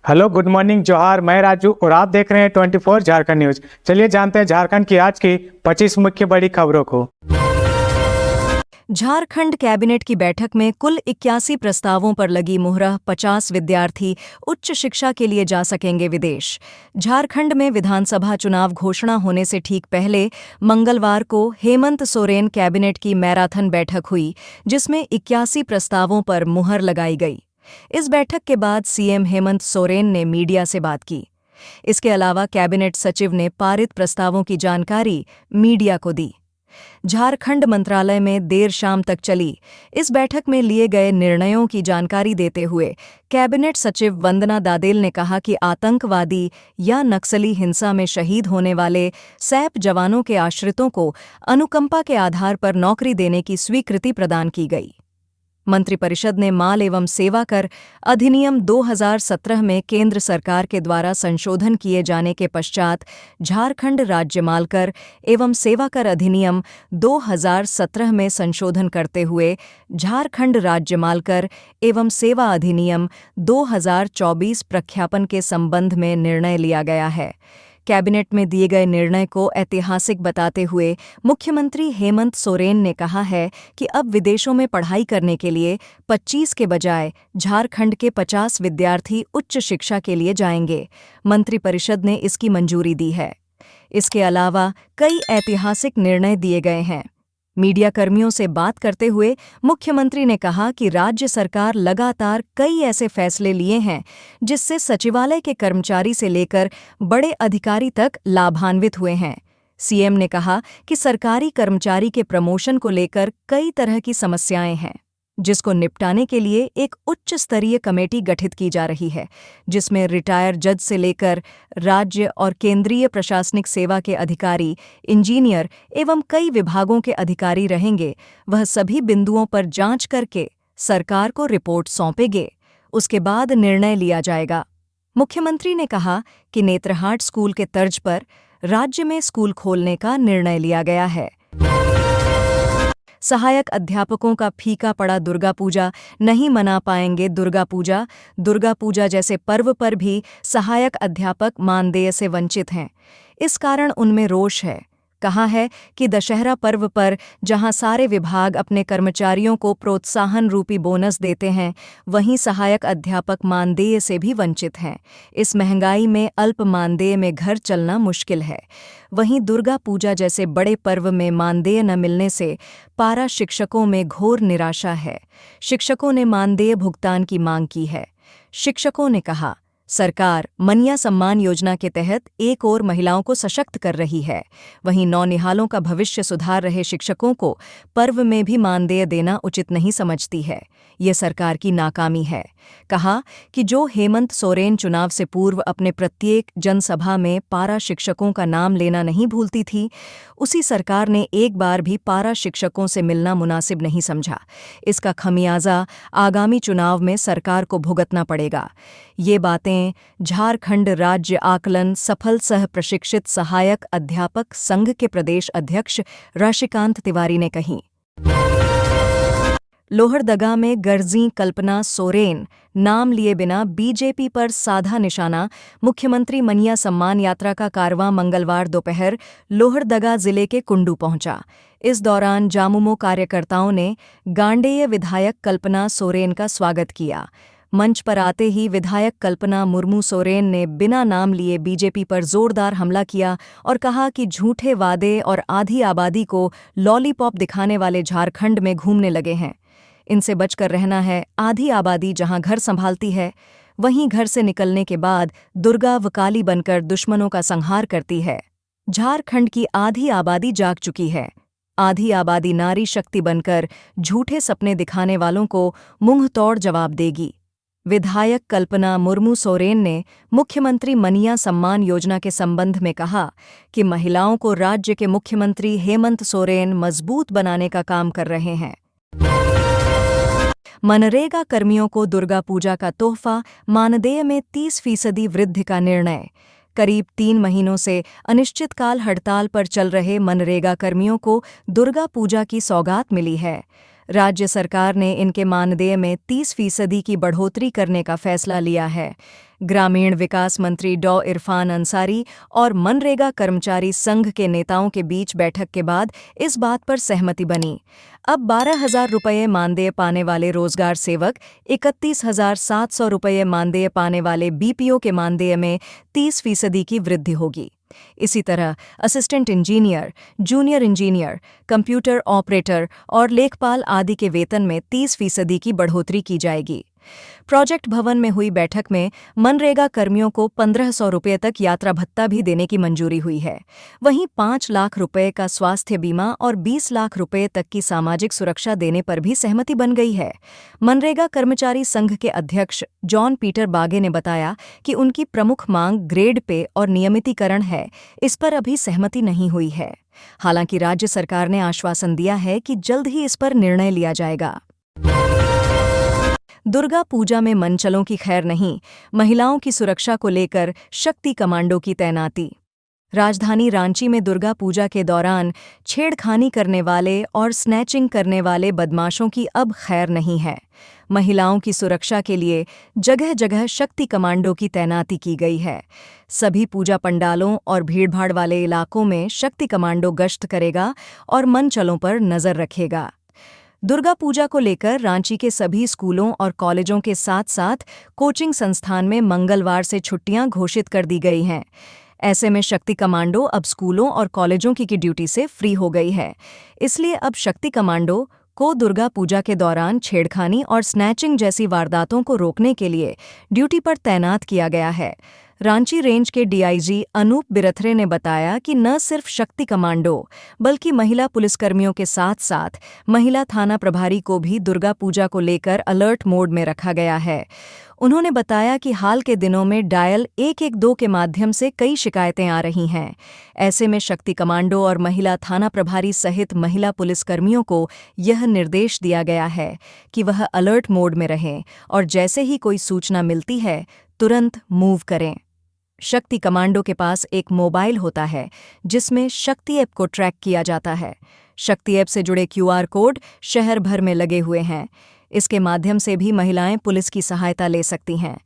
Hello, good morning, जोहार। मैं राजू और आप देख रहे हैं 24 झारखंड न्यूज। चलिए जानते हैं झारखंड की आज की 25 मुख्य बड़ी खबरों को। झारखंड कैबिनेट की बैठक में कुल 81 प्रस्तावों पर लगी मुहर। 50 विद्यार्थी उच्च शिक्षा के लिए जा सकेंगे विदेश। झारखंड में विधानसभा चुनाव घोषणा होने से ठीक पहले मंगलवार को हेमंत सोरेन कैबिनेट की मैराथन बैठक हुई, जिसमें 81 प्रस्तावों पर मुहर लगाई गई। इस बैठक के बाद सीएम हेमंत सोरेन ने मीडिया से बात की। इसके अलावा कैबिनेट सचिव ने पारित प्रस्तावों की जानकारी मीडिया को दी। झारखंड मंत्रालय में देर शाम तक चली इस बैठक में लिए गए निर्णयों की जानकारी देते हुए कैबिनेट सचिव वंदना दादेल ने कहा कि आतंकवादी या नक्सली हिंसा में शहीद होने वाले सैप जवानों के आश्रितों को अनुकंपा के आधार पर नौकरी देने की स्वीकृति प्रदान की गई। मंत्रिपरिषद ने माल एवं सेवा कर अधिनियम 2017 में केंद्र सरकार के द्वारा संशोधन किए जाने के पश्चात झारखंड राज्य माल कर एवं सेवा कर अधिनियम 2017 में संशोधन करते हुए झारखंड राज्य माल कर एवं सेवा अधिनियम 2024 प्रख्यापन के संबंध में निर्णय लिया गया है। कैबिनेट में दिए गए निर्णय को ऐतिहासिक बताते हुए मुख्यमंत्री हेमंत सोरेन ने कहा है कि अब विदेशों में पढ़ाई करने के लिए 25 के बजाय झारखंड के 50 विद्यार्थी उच्च शिक्षा के लिए जाएंगे। मंत्रिपरिषद ने इसकी मंजूरी दी है। इसके अलावा कई ऐतिहासिक निर्णय दिए गए हैं। मीडिया कर्मियों से बात करते हुए मुख्यमंत्री ने कहा कि राज्य सरकार लगातार कई ऐसे फैसले लिए हैं जिससे सचिवालय के कर्मचारी से लेकर बड़े अधिकारी तक लाभान्वित हुए हैं। सीएम ने कहा कि सरकारी कर्मचारी के प्रमोशन को लेकर कई तरह की समस्याएं हैं, जिसको निपटाने के लिए एक उच्च स्तरीय कमेटी गठित की जा रही है, जिसमें रिटायर जज से लेकर राज्य और केंद्रीय प्रशासनिक सेवा के अधिकारी, इंजीनियर एवं कई विभागों के अधिकारी रहेंगे। वह सभी बिंदुओं पर जांच करके सरकार को रिपोर्ट सौंपेंगे। उसके बाद निर्णय लिया जाएगा। मुख्यमंत्री ने कहा कि नेत्रहाट स्कूल के तर्ज पर राज्य में स्कूल खोलने का निर्णय लिया गया है। सहायक अध्यापकों का फीका पड़ा दुर्गा पूजा, नहीं मना पाएंगे दुर्गा पूजा जैसे पर्व पर भी सहायक अध्यापक मानदेय से वंचित हैं। इस कारण उनमें रोष है। कहा है कि दशहरा पर्व पर जहां सारे विभाग अपने कर्मचारियों को प्रोत्साहन रूपी बोनस देते हैं, वहीं सहायक अध्यापक मानदेय से भी वंचित हैं। इस महंगाई में अल्प मानदेय में घर चलना मुश्किल है। वहीं दुर्गा पूजा जैसे बड़े पर्व में मानदेय न मिलने से पारा शिक्षकों में घोर निराशा है। शिक्षकों ने मानदेय भुगतान की मांग की है। शिक्षकों ने कहा, सरकार मनिया सम्मान योजना के तहत एक ओर महिलाओं को सशक्त कर रही है, वहीं नौनिहालों का भविष्य सुधार रहे शिक्षकों को पर्व में भी मानदेय देना उचित नहीं समझती है। ये सरकार की नाकामी है। कहा कि जो हेमंत सोरेन चुनाव से पूर्व अपने प्रत्येक जनसभा में पारा शिक्षकों का नाम लेना नहीं भूलती थी, उसी सरकार ने एक बार भी पारा शिक्षकों से मिलना मुनासिब नहीं समझा। इसका खमियाजा आगामी चुनाव में सरकार को भुगतना पड़ेगा। ये बातें झारखंड राज्य आकलन सफल सह प्रशिक्षित सहायक अध्यापक संघ के प्रदेश अध्यक्ष राशिकांत तिवारी ने कही। लोहरदगा में गर्जी कल्पना सोरेन, नाम लिए बिना बीजेपी पर साधा निशाना। मुख्यमंत्री मनिया सम्मान यात्रा का कारवां मंगलवार दोपहर लोहरदगा जिले के कुंडू पहुंचा। इस दौरान जामुमो कार्यकर्ताओं ने गांडेय विधायक कल्पना सोरेन का स्वागत किया। मंच पर आते ही विधायक कल्पना मुर्मू सोरेन ने बिना नाम लिए बीजेपी पर जोरदार हमला किया और कहा कि झूठे वादे और आधी आबादी को लॉलीपॉप दिखाने वाले झारखंड में घूमने लगे हैं। इनसे बचकर रहना है। आधी आबादी जहां घर संभालती है, वहीं घर से निकलने के बाद दुर्गा व काली बनकर दुश्मनों का संहार करती है। झारखंड की आधी आबादी जाग चुकी है। आधी आबादी नारी शक्ति बनकर झूठे सपने दिखाने वालों को मुंहतोड़ जवाब देगी। विधायक कल्पना मुर्मू सोरेन ने मुख्यमंत्री मनिया सम्मान योजना के संबंध में कहा कि महिलाओं को राज्य के मुख्यमंत्री हेमंत सोरेन मजबूत बनाने का काम कर रहे हैं। मनरेगा कर्मियों को दुर्गा पूजा का तोहफा, मानदेय में 30% वृद्धि का निर्णय। करीब 3 महीनों से अनिश्चितकाल हड़ताल पर चल रहे मनरेगा कर्मियों को दुर्गा पूजा की सौगात मिली है। राज्य सरकार ने इनके मानदेय में 30% की बढ़ोतरी करने का फैसला लिया है। ग्रामीण विकास मंत्री डॉ इरफान अंसारी और मनरेगा कर्मचारी संघ के नेताओं के बीच बैठक के बाद इस बात पर सहमति बनी। अब 12,000 रुपये मानदेय पाने वाले रोजगार सेवक, 31,700 रुपये मानदेय पाने वाले बीपीओ के मानदेय में 30% की वृद्धि होगी। इसी तरह assistant engineer, junior engineer, computer operator और लेखपाल आदि के वेतन में 30% की बढ़ोतरी की जाएगी। प्रोजेक्ट भवन में हुई बैठक में मनरेगा कर्मियों को 1,500 रुपये तक यात्रा भत्ता भी देने की मंजूरी हुई है। वहीं 5 लाख रुपये का स्वास्थ्य बीमा और 20 लाख रुपये तक की सामाजिक सुरक्षा देने पर भी सहमति बन गई है। मनरेगा कर्मचारी संघ के अध्यक्ष जॉन पीटर बागे ने बताया कि उनकी प्रमुख मांग ग्रेड पे और नियमितीकरण है। इस पर अभी सहमति नहीं हुई है। हालांकि राज्य सरकार ने आश्वासन दिया है कि जल्द ही इस पर निर्णय लिया जाएगा। दुर्गा पूजा में मनचलों की खैर नहीं, महिलाओं की सुरक्षा को लेकर शक्ति कमांडो की तैनाती। राजधानी रांची में दुर्गा पूजा के दौरान छेड़खानी करने वाले और स्नैचिंग करने वाले बदमाशों की अब खैर नहीं है। महिलाओं की सुरक्षा के लिए जगह जगह शक्ति कमांडो की तैनाती की गई है। सभी पूजा पंडालों और भीड़भाड़ वाले इलाकों में शक्ति कमांडो गश्त करेगा और मनचलों पर नजर रखेगा। दुर्गा पूजा को लेकर रांची के सभी स्कूलों और कॉलेजों के साथ साथ कोचिंग संस्थान में मंगलवार से छुट्टियां घोषित कर दी गई हैं। ऐसे में शक्ति कमांडो अब स्कूलों और कॉलेजों की ड्यूटी से फ्री हो गई है। इसलिए अब शक्ति कमांडो को दुर्गा पूजा के दौरान छेड़खानी और स्नैचिंग जैसी वारदातों को रोकने के लिए ड्यूटी पर तैनात किया गया है। रांची रेंज के डीआईजी अनूप बिरथरे ने बताया कि न सिर्फ शक्ति कमांडो बल्कि महिला पुलिसकर्मियों के साथ साथ महिला थाना प्रभारी को भी दुर्गा पूजा को लेकर अलर्ट मोड में रखा गया है। उन्होंने बताया कि हाल के दिनों में डायल 112 के माध्यम से कई शिकायतें आ रही हैं। ऐसे में शक्ति कमांडो और महिला थाना प्रभारी सहित महिला पुलिसकर्मियों को यह निर्देश दिया गया है कि वह अलर्ट मोड में रहें और जैसे ही कोई सूचना मिलती है तुरंत मूव करें। शक्ति कमांडो के पास एक मोबाइल होता है जिसमें शक्ति ऐप को ट्रैक किया जाता है। शक्ति ऐप से जुड़े क्यूआर कोड शहर भर में लगे हुए हैं। इसके माध्यम से भी महिलाएं पुलिस की सहायता ले सकती हैं।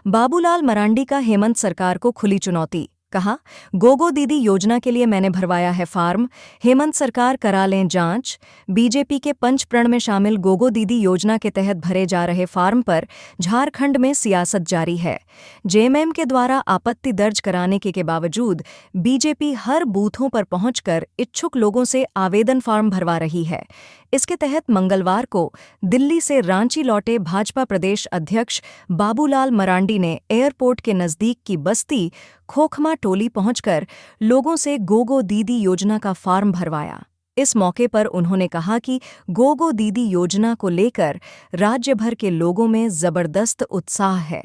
बाबूलाल मरांडी का हेमंत सरकार को खुली चुनौती। कहा, गोगो दीदी योजना के लिए मैंने भरवाया है फार्म, हेमंत सरकार करा लें जांच। बीजेपी के पंचप्रण में शामिल गोगो दीदी योजना के तहत भरे जा रहे फार्म पर झारखंड में सियासत जारी है। जेएमएम के द्वारा आपत्ति दर्ज कराने के बावजूद बीजेपी हर बूथों पर पहुंचकर इच्छुक लोगों से आवेदन फार्म भरवा रही है। इसके तहत मंगलवार को दिल्ली से रांची लौटे भाजपा प्रदेश अध्यक्ष बाबूलाल मरांडी ने एयरपोर्ट के नजदीक की बस्ती खोखमा टोली पहुंचकर लोगों से गोगो दीदी योजना का फार्म भरवाया। इस मौके पर उन्होंने कहा कि गोगो दीदी योजना को लेकर राज्य भर के लोगों में जबरदस्त उत्साह है।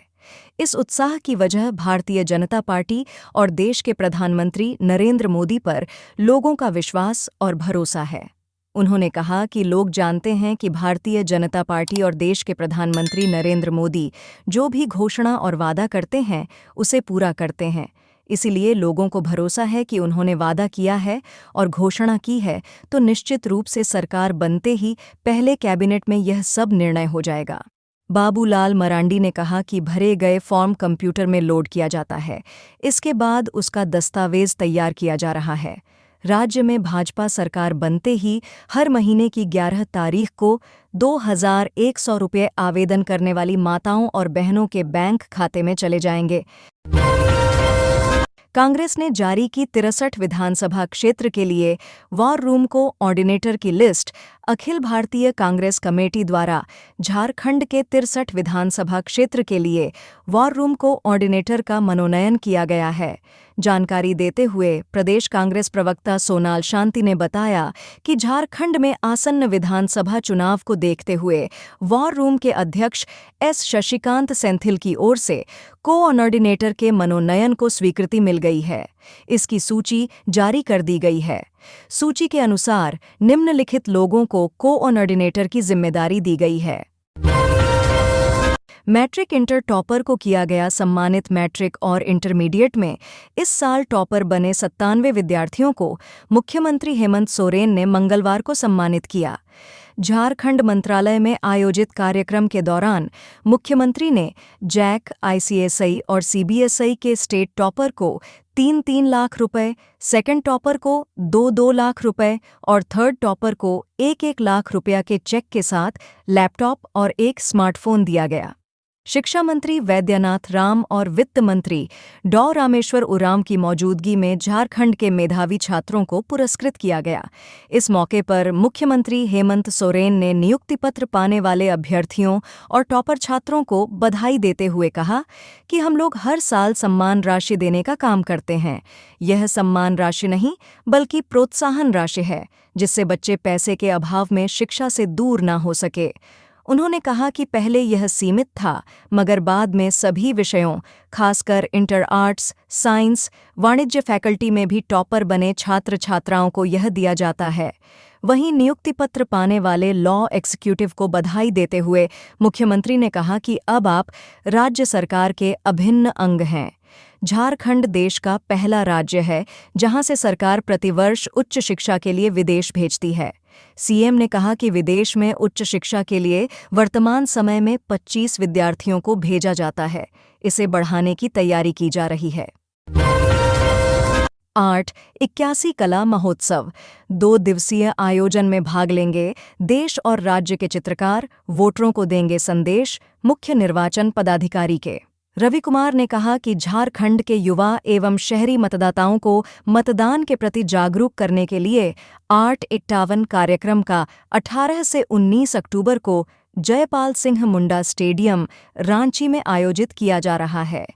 इस उत्साह की वजह भारतीय जनता पार्टी और देश के प्रधानमंत्री नरेंद्र मोदी पर लोगों का विश्वास और भरोसा है। उन्होंने कहा कि लोग जानते हैं कि भारतीय जनता पार्टी और देश के प्रधानमंत्री नरेंद्र मोदी जो भी घोषणा और वादा करते हैं उसे पूरा करते हैं। इसीलिए लोगों को भरोसा है कि उन्होंने वादा किया है और घोषणा की है तो निश्चित रूप से सरकार बनते ही पहले कैबिनेट में यह सब निर्णय हो जाएगा। बाबूलाल मरांडी ने कहा कि भरे गए फॉर्म कंप्यूटर में लोड किया जाता है। इसके बाद उसका दस्तावेज तैयार किया जा रहा है। राज्य में भाजपा सरकार बनते ही हर महीने की 11 तारीख को 2,100 रुपये आवेदन करने वाली माताओं और बहनों के बैंक खाते में चले जाएंगे। कांग्रेस ने जारी की 63 विधानसभा क्षेत्र के लिए वॉर रूम कोऑर्डिनेटर की लिस्ट। अखिल भारतीय कांग्रेस कमेटी द्वारा झारखंड के 63 विधानसभा क्षेत्र के लिए वॉर रूम कोऑर्डिनेटर का मनोनयन किया गया है। जानकारी देते हुए प्रदेश कांग्रेस प्रवक्ता सोनाल शांति ने बताया कि झारखंड में आसन्न विधानसभा चुनाव को देखते हुए वॉर रूम के अध्यक्ष एस शशिकांत सेंथिल की ओर से कोऑर्डिनेटर के मनोनयन को स्वीकृति मिल गई है। इसकी सूची जारी कर दी गई है। सूची के अनुसार निम्नलिखित लोगों को कोऑर्डिनेटर की जिम्मेदारी दी गई है। मैट्रिक इंटर टॉपर को किया गया सम्मानित। मैट्रिक और इंटरमीडिएट में इस साल टॉपर बने 97 विद्यार्थियों को मुख्यमंत्री हेमंत सोरेन ने मंगलवार को सम्मानित किया। झारखंड मंत्रालय में आयोजित कार्यक्रम के दौरान मुख्यमंत्री ने जैक, आईसीएसई और सीबीएसई के स्टेट टॉपर को 3-3 लाख रुपए, सेकंड टॉपर को 2-2 लाख रुपए और थर्ड टॉपर को 1-1 लाख रुपया के चेक के साथ लैपटॉप और एक स्मार्टफोन दिया गया। शिक्षा मंत्री वैद्यनाथ राम और वित्त मंत्री डॉ रामेश्वर उरांव की मौजूदगी में झारखंड के मेधावी छात्रों को पुरस्कृत किया गया। इस मौके पर मुख्यमंत्री हेमंत सोरेन ने नियुक्ति पत्र पाने वाले अभ्यर्थियों और टॉपर छात्रों को बधाई देते हुए कहा कि हम लोग हर साल सम्मान राशि देने का काम करते हैं। यह सम्मान राशि नहीं बल्कि प्रोत्साहन राशि है, जिससे बच्चे पैसे के अभाव में शिक्षा से दूर ना हो सके। उन्होंने कहा कि पहले यह सीमित था, मगर बाद में सभी विषयों, खासकर इंटर आर्ट्स, साइंस, वाणिज्य फैकल्टी में भी टॉपर बने छात्र छात्राओं को यह दिया जाता है। वहीं नियुक्ति पत्र पाने वाले लॉ एग्जीक्यूटिव को बधाई देते हुए मुख्यमंत्री ने कहा कि अब आप राज्य सरकार के अभिन्न अंग हैं। झारखंड देश का पहला राज्य है जहां से सरकार प्रतिवर्ष उच्च शिक्षा के लिए विदेश भेजती है। सीएम ने कहा कि विदेश में उच्च शिक्षा के लिए वर्तमान समय में 25 विद्यार्थियों को भेजा जाता है। इसे बढ़ाने की तैयारी की जा रही है। 8 81 कला महोत्सव 2 दिवसीय आयोजन में भाग लेंगे देश और राज्य के चित्रकार, वोटरों को देंगे संदेश। मुख्य निर्वाचन पदाधिकारी के रवि कुमार ने कहा कि झारखंड के युवा एवं शहरी मतदाताओं को मतदान के प्रति जागरूक करने के लिए 851 कार्यक्रम का 18 से 19 अक्टूबर को जयपाल सिंह मुंडा स्टेडियम, रांची में आयोजित किया जा रहा है।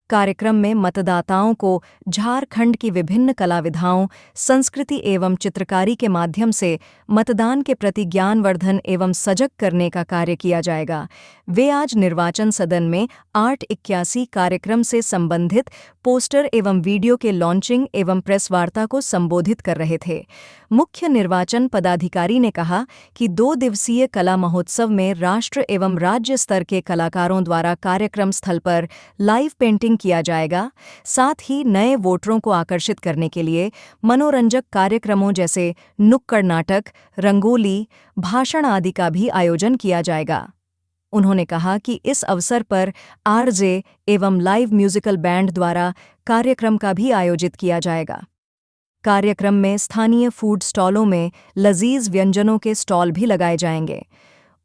कार्यक्रम में मतदाताओं को झारखंड की विभिन्न कला विधाओं, संस्कृति एवं चित्रकारी के माध्यम से मतदान के प्रति ज्ञानवर्धन एवं सजग करने का कार्य किया जाएगा। वे आज निर्वाचन सदन में 881 कार्यक्रम से संबंधित पोस्टर एवं वीडियो के लॉन्चिंग एवं प्रेस वार्ता को संबोधित कर रहे थे। मुख्य निर्वाचन पदाधिकारी ने कहा कि 2 दिवसीय कला महोत्सव में राष्ट्र एवं राज्य स्तर के कलाकारों द्वारा कार्यक्रम स्थल पर लाइव पेंटिंग किया जाएगा। साथ ही नए वोटरों को आकर्षित करने के लिए मनोरंजक कार्यक्रमों जैसे नुक्कड़ नाटक, रंगोली, भाषण आदि का भी आयोजन किया जाएगा। उन्होंने कहा कि इस अवसर पर आरजे एवं लाइव म्यूजिकल बैंड द्वारा कार्यक्रम का भी आयोजित किया जाएगा। कार्यक्रम में स्थानीय फूड स्टॉलों में लजीज व्यंजनों के स्टॉल भी लगाए जाएंगे।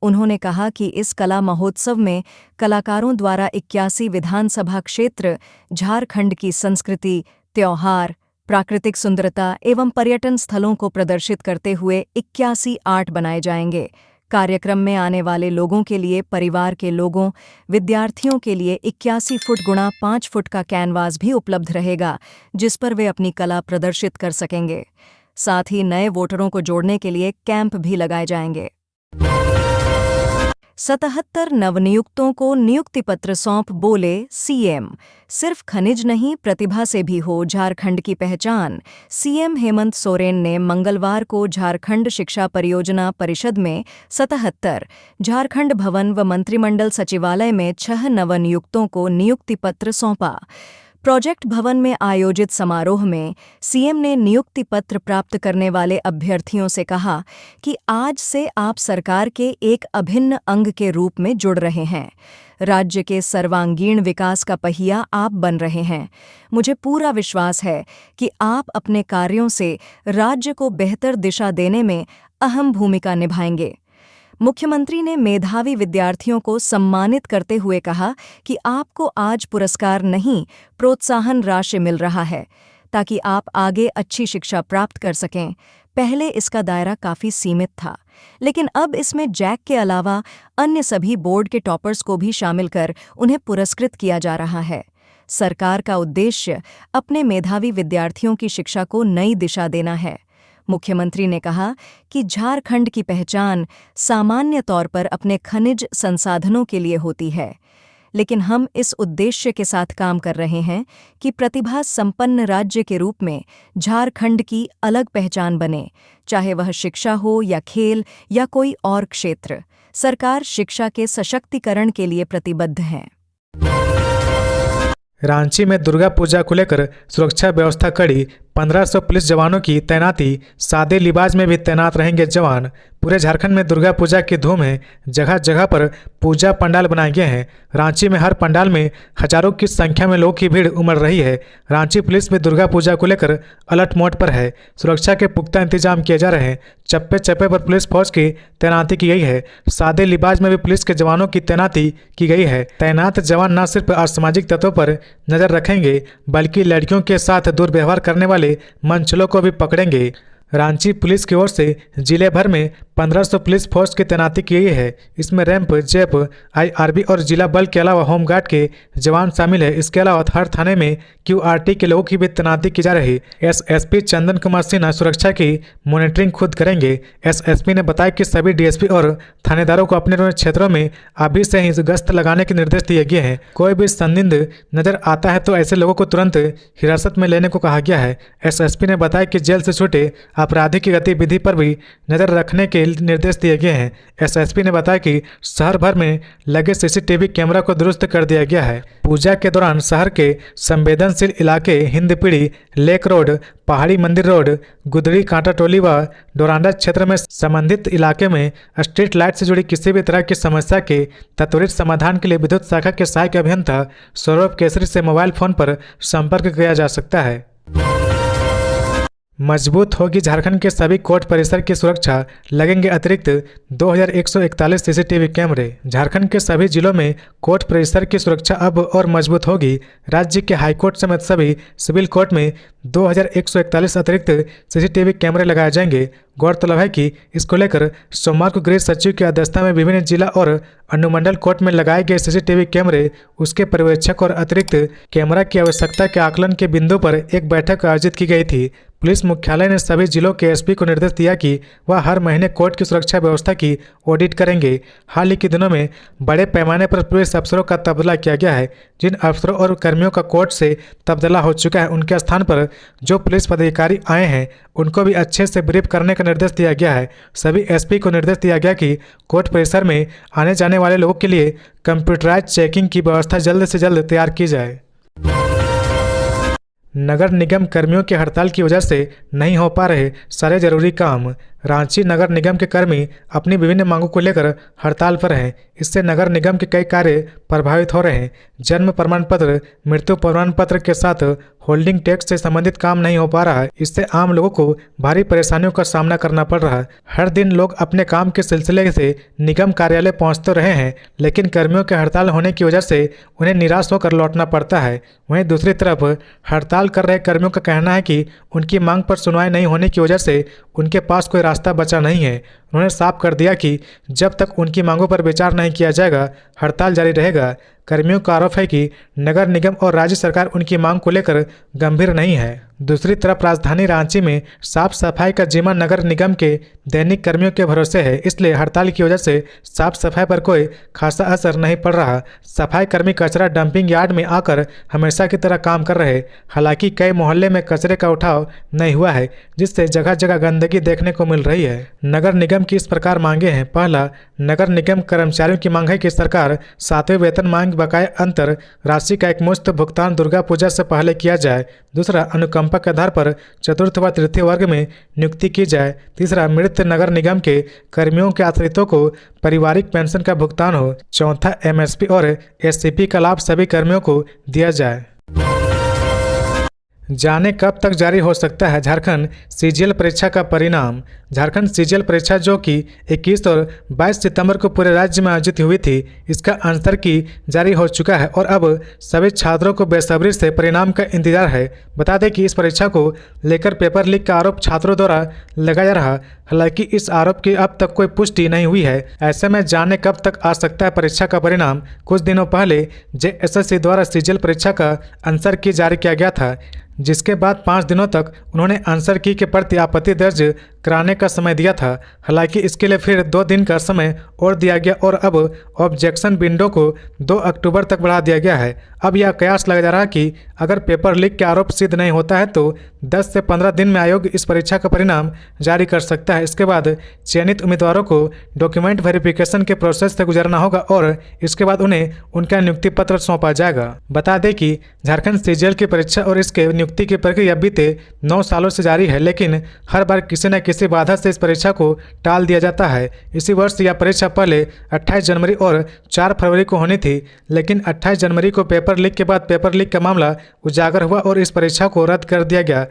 उन्होंने कहा कि इस कला महोत्सव में कलाकारों द्वारा 81 विधानसभा क्षेत्र, झारखंड की संस्कृति, त्योहार, प्राकृतिक सुंदरता एवं पर्यटन स्थलों को प्रदर्शित करते हुए 81 आर्ट बनाए जाएंगे। कार्यक्रम में आने वाले लोगों के लिए, परिवार के लोगों, विद्यार्थियों के लिए 81 फुट गुणा 5 फुट का कैनवास भी उपलब्ध रहेगा, जिस पर वे अपनी कला प्रदर्शित कर सकेंगे। साथ ही नए वोटरों को जोड़ने के लिए कैंप भी लगाए जाएंगे। 77 नवनियुक्तों को नियुक्ति पत्र सौंप बोले सीएम, सिर्फ खनिज नहीं प्रतिभा से भी हो झारखंड की पहचान। सीएम हेमंत सोरेन ने मंगलवार को झारखंड शिक्षा परियोजना परिषद में 77 झारखंड भवन व मंत्रिमंडल सचिवालय में 6 नवनियुक्तों को नियुक्ति पत्र सौंपा। प्रोजेक्ट भवन में आयोजित समारोह में सीएम ने नियुक्ति पत्र प्राप्त करने वाले अभ्यर्थियों से कहा कि आज से आप सरकार के एक अभिन्न अंग के रूप में जुड़ रहे हैं। राज्य के सर्वांगीण विकास का पहिया आप बन रहे हैं। मुझे पूरा विश्वास है कि आप अपने कार्यों से राज्य को बेहतर दिशा देने में अहम भूमिका निभाएंगे। मुख्यमंत्री ने मेधावी विद्यार्थियों को सम्मानित करते हुए कहा कि आपको आज पुरस्कार नहीं, प्रोत्साहन राशि मिल रहा है, ताकि आप आगे अच्छी शिक्षा प्राप्त कर सकें। पहले इसका दायरा काफ़ी सीमित था, लेकिन अब इसमें जैक के अलावा अन्य सभी बोर्ड के टॉपर्स को भी शामिल कर उन्हें पुरस्कृत किया जा रहा है। सरकार का उद्देश्य अपने मेधावी विद्यार्थियों की शिक्षा को नई दिशा देना है। मुख्यमंत्री ने कहा कि झारखंड की पहचान सामान्य तौर पर अपने खनिज संसाधनों के लिए होती है, लेकिन हम इस उद्देश्य के साथ काम कर रहे हैं कि प्रतिभा संपन्न राज्य के रूप में झारखंड की अलग पहचान बने, चाहे वह शिक्षा हो या खेल या कोई और क्षेत्र। सरकार शिक्षा के सशक्तिकरण के लिए प्रतिबद्ध है। रांची में दुर्गा पूजा को लेकर सुरक्षा व्यवस्था कड़ी, 1500 पुलिस जवानों की तैनाती, सादे लिबाज में भी तैनात रहेंगे जवान। पूरे झारखंड में दुर्गा पूजा की धूम है, जगह जगह पर पूजा पंडाल बनाए गए हैं। रांची में हर पंडाल में हजारों की संख्या में लोगों की भीड़ उमड़ रही है। रांची पुलिस में दुर्गा पूजा को लेकर अलर्ट मोड पर है। सुरक्षा के पुख्ता इंतजाम किए जा रहे हैं। चप्पे चप्पे पर पुलिस फौज की तैनाती की गई है। सादे लिबाज में भी पुलिस के जवानों की तैनाती की गई है। तैनात जवान न सिर्फ असामाजिक तत्वों पर नजर रखेंगे, बल्कि लड़कियों के साथ दुर्व्यवहार करने वाले मंचलों को भी पकड़ेंगे। रांची पुलिस की ओर से जिले भर में 1500 पुलिस फोर्स की तैनाती की गई है। इसमें रैंप, जेप, IRB और जिला बल के अलावा होमगार्ड के जवान शामिल है। इसके अलावा हर थाने में QRT के लोगों की भी तैनाती की जा रही। SSP चंदन कुमार सिन्हा सुरक्षा की मॉनिटरिंग खुद करेंगे। SSP ने बताया कि सभी DSP और थानेदारों को अपने क्षेत्रों में अभी से ही गश्त लगाने के निर्देश दिए गए हैं। कोई भी संदिग्ध नजर आता है तो ऐसे लोगों को तुरंत हिरासत में लेने को कहा गया है। SSP ने बताया कि जेल से छूटे अपराधी की गतिविधि पर भी नजर रखने के निर्देश दिए गए हैं। SSP ने बताया कि शहर भर में लगे CCTV कैमरा को दुरुस्त कर दिया गया है। पूजा के दौरान शहर के संवेदनशील इलाके हिंदपीढ़ी, लेक रोड, पहाड़ी मंदिर रोड, गुदड़ी, कांटा टोली व डोरांडा क्षेत्र में संबंधित इलाके में स्ट्रीट लाइट से जुड़ी किसी भी तरह की समस्या के त्वरित समाधान के लिए विद्युत शाखा के सहायक अभियंता सौरभ केसरी से मोबाइल फोन पर संपर्क किया जा सकता है। मजबूत होगी झारखंड के सभी कोर्ट परिसर की सुरक्षा, लगेंगे अतिरिक्त 2141 CCTV कैमरे। झारखंड के सभी जिलों में कोर्ट परिसर की सुरक्षा अब और मजबूत होगी। राज्य के हाईकोर्ट समेत सभी सिविल कोर्ट में 2141 अतिरिक्त CCTV कैमरे लगाए जाएंगे। गौरतलब है कि इसको लेकर सोमवार को गृह सचिव की अध्यक्षता में विभिन्न जिला और अनुमंडल कोर्ट में लगाए गए CCTV कैमरे, उसके पर्यवेक्षक और अतिरिक्त कैमरा की आवश्यकता के आकलन के बिंदु पर एक बैठक आयोजित की गई थी। पुलिस मुख्यालय ने सभी जिलों के SP को निर्देश दिया कि वह हर महीने कोर्ट की सुरक्षा व्यवस्था की ऑडिट करेंगे। हाल ही के दिनों में बड़े पैमाने पर पुलिस अफसरों का तबादला किया गया है। जिन अफसरों और कर्मियों का कोर्ट से तबादला हो चुका है, उनके स्थान पर जो पुलिस पदाधिकारी आए हैं उनको भी अच्छे से ब्रीफ करने का निर्देश दिया गया है। सभी SP को निर्देश दिया गया कि कोर्ट परिसर में आने जाने वाले लोगों के लिए कंप्यूटराइज चेकिंग की व्यवस्था जल्द से जल्द तैयार की जाए। नगर निगम कर्मियों की हड़ताल की वजह से नहीं हो पा रहे सारे जरूरी काम। रांची नगर निगम के कर्मी अपनी विभिन्न मांगों को लेकर हड़ताल पर हैं। इससे नगर निगम के कई कार्य प्रभावित हो रहे हैं। जन्म प्रमाण पत्र, मृत्यु प्रमाण पत्र के साथ होल्डिंग टैक्स से संबंधित काम नहीं हो पा रहा है। इससे आम लोगों को भारी परेशानियों का सामना करना पड़ रहा है। हर दिन लोग अपने काम के सिलसिले से निगम कार्यालय पहुंचते रहे हैं, लेकिन कर्मियों के हड़ताल होने की वजह से उन्हें निराश होकर लौटना पड़ता है। वहीं दूसरी तरफ हड़ताल कर रहे कर्मियों का कहना है कि उनकी मांग पर सुनवाई नहीं होने की वजह से उनके पास कोई रास्ता बचा नहीं है। उन्होंने साफ कर दिया कि जब तक उनकी मांगों पर विचार नहीं किया जाएगा, हड़ताल जारी रहेगा। कर्मियों का आरोप है कि नगर निगम और राज्य सरकार उनकी मांग को लेकर गंभीर नहीं है। दूसरी तरफ राजधानी रांची में साफ सफाई का जिम्मा नगर निगम के दैनिक कर्मियों के भरोसे है, इसलिए हड़ताल की वजह से साफ सफाई पर कोई खासा असर नहीं पड़ रहा। सफाई कर्मी कचरा डंपिंग यार्ड में आकर हमेशा की तरह काम कर रहे। हालांकि कई मोहल्ले में कचरे का उठाव नहीं हुआ है, जिससे जगह जगह गंदगी देखने को मिल रही है। नगर निगम की इस प्रकार मांगे हैं। पहला, नगर निगम कर्मचारियों की मांग है कि सरकार 7वें वेतन मांग बकाया अंतर राशि का एकमुश्त भुगतान दुर्गा पूजा से पहले किया जाए। दूसरा, अनुकंपा के आधार पर चतुर्थ व तृतीय वर्ग में नियुक्ति की जाए। तीसरा, मृत नगर निगम के कर्मियों के आश्रितों को पारिवारिक पेंशन का भुगतान हो। चौथा, MSP और SCP का लाभ सभी कर्मियों को दिया जाए। जाने कब तक जारी हो सकता है झारखंड CGL परीक्षा का परिणाम। झारखंड CGL परीक्षा जो कि 21 और 22 सितंबर को पूरे राज्य में आयोजित हुई थी, इसका आंसर की जारी हो चुका है और अब सभी छात्रों को बेसब्री से परिणाम का इंतजार है। बता दें कि इस परीक्षा को लेकर पेपर लीक का आरोप छात्रों द्वारा लगाया जा रहा। हालांकि इस आरोप की अब तक कोई पुष्टि नहीं हुई है। ऐसे में जाने कब तक आ सकता है परीक्षा का परिणाम। कुछ दिनों पहले जेएसएससी द्वारा सीजीएल परीक्षा का आंसर की जारी किया गया था, जिसके बाद 5 दिनों तक उन्होंने आंसर की के प्रति आपत्ति दर्ज कराने का समय दिया था। हालांकि इसके लिए फिर 2 दिन का समय और दिया गया और अब ऑब्जेक्शन विंडो को 2 अक्टूबर तक बढ़ा दिया गया है। अब यह कयास लगाया जा रहा है कि अगर पेपर लीक के आरोप सिद्ध नहीं होता है तो 10 से 15 दिन में आयोग इस परीक्षा का परिणाम जारी कर सकता है। इसके बाद चयनित उम्मीदवारों को डॉक्यूमेंट वेरिफिकेशन के प्रोसेस से गुजरना होगा और इसके बाद उन्हें उनका नियुक्ति पत्र सौंपा जाएगा। बता दें कि झारखंड सीजीएल की परीक्षा और इसके नियुक्ति की प्रक्रिया बीते 9 सालों से जारी है, लेकिन हर बार किसी न किसी बाधा से इस परीक्षा को टाल दिया जाता है। इसी वर्ष यह परीक्षा पहले 28 जनवरी और 4 फरवरी को होनी थी, लेकिन 28 जनवरी को पेपर लीक के बाद पेपर लीक का मामला उजागर हुआ और इस परीक्षा को रद्द कर दिया गया।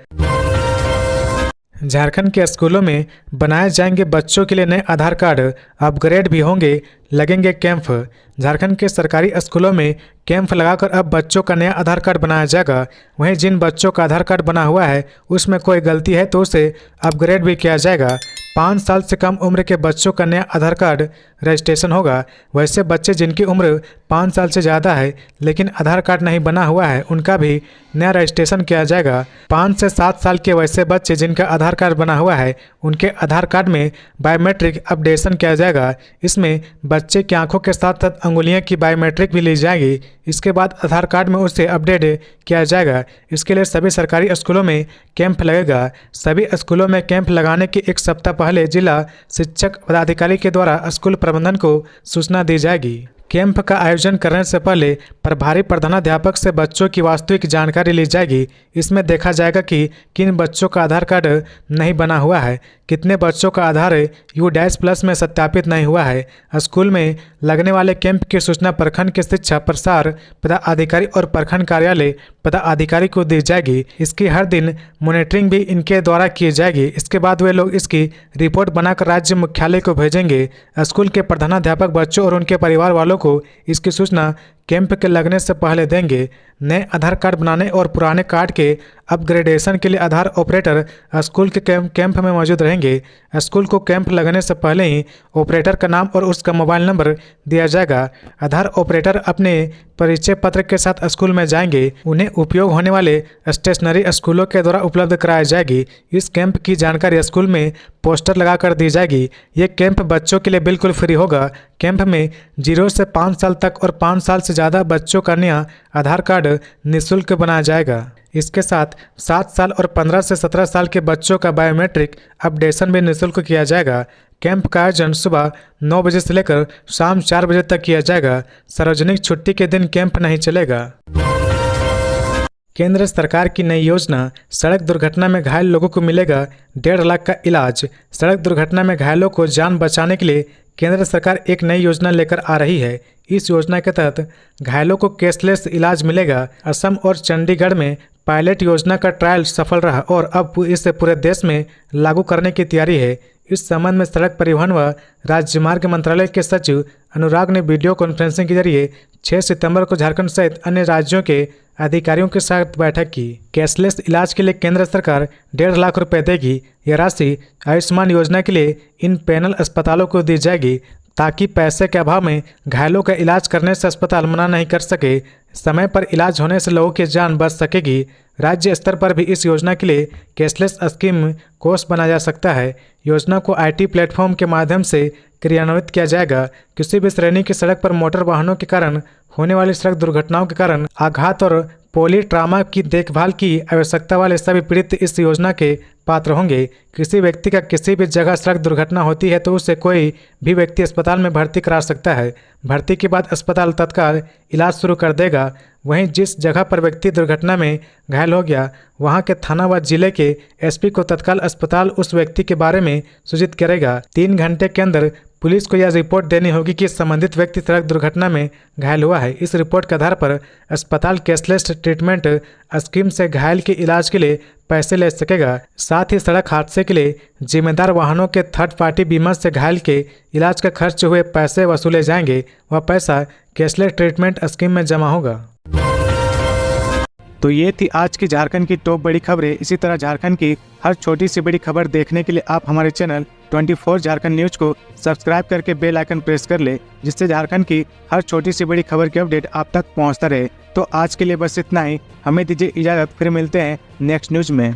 झारखंड के स्कूलों में बनाए जाएंगे बच्चों के लिए नए आधार कार्ड, अपग्रेड भी होंगे, लगेंगे कैंप। झारखंड के सरकारी स्कूलों में कैंप लगाकर अब बच्चों का नया आधार कार्ड बनाया जाएगा। वहीं जिन बच्चों का आधार कार्ड बना हुआ है उसमें कोई गलती है तो उसे अपग्रेड भी किया जाएगा। 5 साल से कम उम्र के बच्चों का नया आधार कार्ड रजिस्ट्रेशन होगा। वैसे बच्चे जिनकी उम्र 5 साल से ज़्यादा है लेकिन आधार कार्ड नहीं बना हुआ है उनका भी नया रजिस्ट्रेशन किया जाएगा। 5 से 7 साल के वैसे बच्चे जिनका आधार कार्ड बना हुआ है उनके आधार कार्ड में बायोमेट्रिक अपडेशन किया जाएगा। इसमें बच्चे की आंखों के साथ साथ अंगुलियों की बायोमेट्रिक भी ली जाएगी। इसके बाद आधार कार्ड में उसे अपडेट किया जाएगा। इसके लिए सभी सरकारी स्कूलों में कैंप लगेगा। सभी स्कूलों में कैंप लगाने के 1 सप्ताह पहले जिला शिक्षक पदाधिकारी के द्वारा स्कूल प्रबंधन को सूचना दी जाएगी। कैंप का आयोजन करने से पहले प्रभारी प्रधानाध्यापक से बच्चों की वास्तविक जानकारी ली जाएगी। इसमें देखा जाएगा कि किन बच्चों का आधार कार्ड नहीं बना हुआ है, कितने बच्चों का आधार U-+ में सत्यापित नहीं हुआ है। स्कूल में लगने वाले कैंप की सूचना प्रखंड के शिक्षा प्रसार पदाधिकारी और प्रखंड कार्यालय पदाधिकारी को दी जाएगी। इसकी हर दिन मॉनिटरिंग भी इनके द्वारा की जाएगी। इसके बाद वे लोग इसकी रिपोर्ट बनाकर राज्य मुख्यालय को भेजेंगे। स्कूल के प्रधानाध्यापक बच्चों और उनके परिवार वालों को इसकी सूचना कैंप के लगने से पहले देंगे। नए आधार कार्ड बनाने और पुराने कार्ड के अपग्रेडेशन के लिए आधार ऑपरेटर स्कूल के कैंप में मौजूद रहेंगे। स्कूल को कैंप लगने से पहले ही ऑपरेटर का नाम और उसका मोबाइल नंबर दिया जाएगा। आधार ऑपरेटर अपने परिचय पत्र के साथ स्कूल में जाएंगे। उन्हें उपयोग होने वाले स्टेशनरी स्कूलों के द्वारा उपलब्ध कराई जाएगी। इस कैंप की जानकारी स्कूल में पोस्टर लगाकर दी जाएगी। ये कैंप बच्चों के लिए बिल्कुल फ्री होगा। कैंप में 0 से 5 साल तक और 5 साल से ज़्यादा बच्चों का नया आधार कार्ड निःशुल्क बनाया जाएगा। इसके साथ 7 साल और 15 से 17 साल के बच्चों का बायोमेट्रिक अपडेशन भी निःशुल्क किया जाएगा। कैंप का आयोजन सुबह 9 बजे से लेकर शाम 4 बजे तक किया जाएगा। सार्वजनिक छुट्टी के दिन कैंप नहीं चलेगा। केंद्र सरकार की नई योजना, सड़क दुर्घटना में घायल लोगों को मिलेगा 1.5 लाख का इलाज। सड़क दुर्घटना में घायलों को जान बचाने के लिए केंद्र सरकार एक नई योजना लेकर आ रही है। इस योजना के तहत घायलों को कैशलेस इलाज मिलेगा। असम और चंडीगढ़ में पायलट योजना का ट्रायल सफल रहा और अब इसे पूरे देश में लागू करने की तैयारी है। इस संबंध में सड़क परिवहन व राजमार्ग मंत्रालय के सचिव अनुराग ने वीडियो कॉन्फ्रेंसिंग के जरिए 6 सितंबर को झारखंड सहित अन्य राज्यों के अधिकारियों के साथ बैठक की। कैशलेस इलाज के लिए केंद्र सरकार 1.5 लाख रुपए देगी। यह राशि आयुष्मान योजना के लिए इन पैनल अस्पतालों को दी जाएगी ताकि पैसे के अभाव में घायलों का इलाज करने से अस्पताल मना नहीं कर सके। समय पर इलाज होने से लोगों की जान बच सकेगी। राज्य स्तर पर भी इस योजना के लिए कैशलेस स्कीम कोर्स बनाया जा सकता है। योजना को IT प्लेटफॉर्म के माध्यम से क्रियान्वित किया जाएगा। किसी भी श्रेणी की सड़क पर मोटर वाहनों के कारण होने वाली सड़क दुर्घटनाओं के कारण आघात और पॉलीट्रामा की देखभाल की आवश्यकता वाले सभी पीड़ित इस योजना के पात्र होंगे। किसी व्यक्ति का किसी भी जगह सड़क दुर्घटना होती है तो उसे कोई भी व्यक्ति अस्पताल में भर्ती करा सकता है। भर्ती के बाद अस्पताल तत्काल इलाज शुरू कर देगा। वहीं जिस जगह पर व्यक्ति दुर्घटना में घायल हो गया वहां के थाना व जिले के SP को तत्काल अस्पताल उस व्यक्ति के बारे में सूचित करेगा। 3 घंटे के अंदर पुलिस को यह रिपोर्ट देनी होगी कि संबंधित व्यक्ति सड़क दुर्घटना में घायल हुआ है। इस रिपोर्ट के आधार पर अस्पताल कैशलेस ट्रीटमेंट स्कीम से घायल के इलाज के लिए पैसे ले सकेगा। साथ ही सड़क हादसे के लिए जिम्मेदार वाहनों के थर्ड पार्टी बीमा से घायल के इलाज का खर्च हुए पैसे वसूले जाएंगे। वह पैसा कैशलेस ट्रीटमेंट स्कीम में जमा होगा। तो ये थी आज की झारखंड की टॉप बड़ी खबरें। इसी तरह झारखंड की हर छोटी सी बड़ी खबर देखने के लिए आप हमारे चैनल 24 झारखंड न्यूज को सब्सक्राइब करके बेल आइकन प्रेस कर ले, जिससे झारखंड की हर छोटी सी बड़ी खबर की अपडेट आप तक पहुंचता रहे। तो आज के लिए बस इतना ही, हमें दीजिए इजाज़त, फिर मिलते हैं नेक्स्ट न्यूज में।